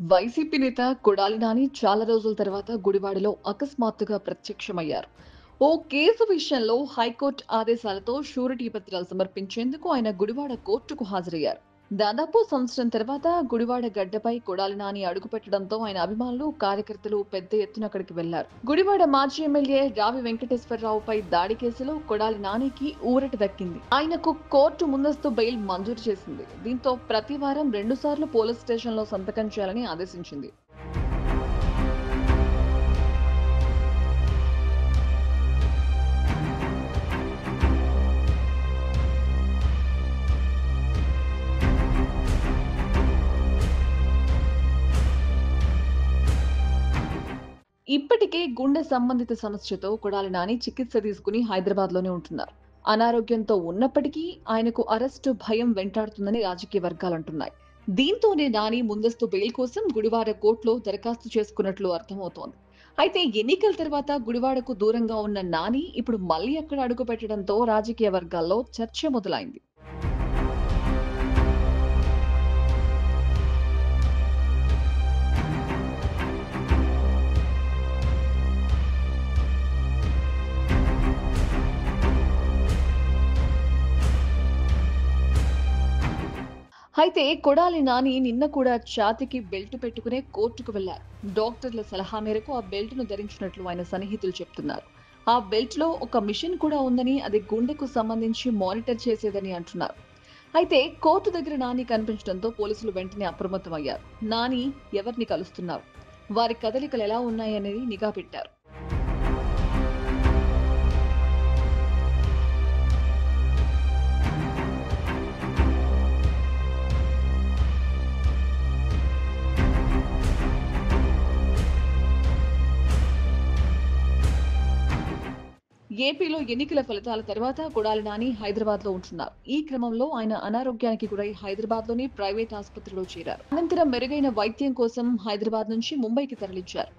YCP నేత కొడాలి నాని చాలా రోజుల తర్వాత గుడివాడలో అకస్మాత్తుగా ప్రత్యక్షమయ్యారు. ఓ కేసు విషయంలో హైకోర్టు ఆదేశాలతో షూరిటీ పత్రాలు సమర్పించేందుకు ఆయన గుడివాడ కోర్టుకు హాజరయ్యారు. దాదాపు సంవత్సరం తర్వాత గుడివాడ గడ్డపై కొడాలి నాని అడుగుపెట్టడంతో ఆయన అభిమానులు, కార్యకర్తలు పెద్ద ఎత్తున అక్కడికి వెళ్లారు. గుడివాడ మాజీ ఎమ్మెల్యే రావి వెంకటేశ్వరరావుపై దాడి కేసులో కొడాలి నానికి ఊరట దక్కింది. ఆయనకు కోర్టు ముందస్తు బెయిల్ మంజూరు చేసింది. దీంతో ప్రతి వారం 2 సార్లు పోలీస్ స్టేషన్లో సంతకం చేయాలని ఆదేశించింది. ఇప్పటికే గుండె సంబంధిత సమస్యతో కొడాలి నాని చికిత్స తీసుకుని హైదరాబాద్లోనే ఉంటున్నారు. అనారోగ్యంతో ఉన్నప్పటికీ ఆయనకు అరెస్టు భయం వెంటాడుతుందని రాజకీయ వర్గాలంటున్నాయి. దీంతోనే నాని ముందస్తు బెయిల్ కోసం గుడివాడ కోర్టులో దరఖాస్తు చేసుకున్నట్లు అర్థమవుతోంది. అయితే ఎన్నికల తర్వాత గుడివాడకు దూరంగా ఉన్న నాని ఇప్పుడు మళ్లీ అక్కడ అడుగు పెట్టడంతో రాజకీయ వర్గాల్లో చర్చ మొదలైంది. అయితే కొడాలి నాని నిన్న కూడా ఛాతీకి బెల్ట్ పెట్టుకునే కోర్టుకు వెళ్లారు. డాక్టర్ల సలహా మేరకు ఆ బెల్ట్ ను ధరించినట్లు ఆయన సన్నిహితులు చెప్తున్నారు. ఆ బెల్ట్ లో ఒక మిషన్ కూడా ఉందని, అది గుండెకు సంబంధించి మానిటర్ చేసేదని అంటున్నారు. అయితే కోర్టు దగ్గర నాని కనిపించడంతో పోలీసులు వెంటనే అప్రమత్తమయ్యారు. నాని ఎవరిని కలుస్తున్నారు, వారి కదలికలు ఎలా ఉన్నాయనేది నిఘా పెట్టారు. ఏపీలో ఎన్నికల ఫలితాల తర్వాత కొడాలి నాని హైదరాబాద్ లో ఉంటున్నారు. ఈ క్రమంలో ఆయన అనారోగ్యానికి గురై హైదరాబాద్ లోని ప్రైవేట్ ఆసుపత్రిలో చేరారు. అనంతరం మెరుగైన వైద్యం కోసం హైదరాబాద్ నుంచి ముంబైకి తరలించారు.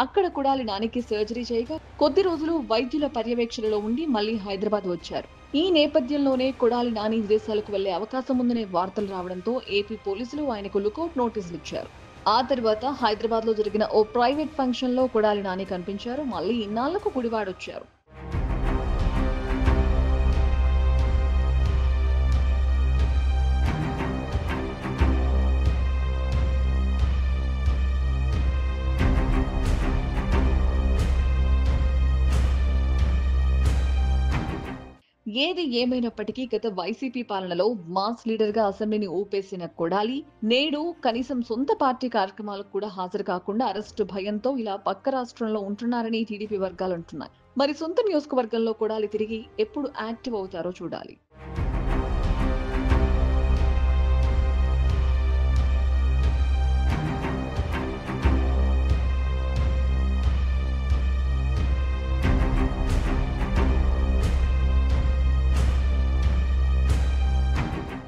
అక్కడ కొడాలి నానికి సర్జరీ చేయగా కొద్ది రోజులు వైద్యుల పర్యవేక్షణలో ఉండి మళ్లీ హైదరాబాద్ వచ్చారు. ఈ నేపథ్యంలోనే కొడాలి నాని విదేశాలకు వెళ్లే అవకాశం ఉందనే వార్తలు రావడంతో ఏపీ పోలీసులు ఆయనకు లుకౌట్ నోటీసులు ఇచ్చారు. ఆ తర్వాత హైదరాబాద్ లో జరిగిన ఓ ప్రైవేట్ ఫంక్షన్ లో కొడాలి నాని కనిపించారు. మళ్లీ ఇన్నాళ్లకు గుడివాడొచ్చారు. ఏది ఏమైనప్పటికీ గత వైసీపీ పాలనలో మాస్ లీడర్ గా అసెంబ్లీని ఊపేసిన కొడాలి నేడు కనీసం సొంత పార్టీ కార్యక్రమాలకు కూడా హాజరు కాకుండా అరెస్టు భయంతో ఇలా పక్క రాష్ట్రంలో ఉంటున్నారని టీడీపీ వర్గాలు అంటున్నాయి. మరి సొంత నియోజకవర్గంలో కొడాలి తిరిగి ఎప్పుడు యాక్టివ్ అవుతారో చూడాలి.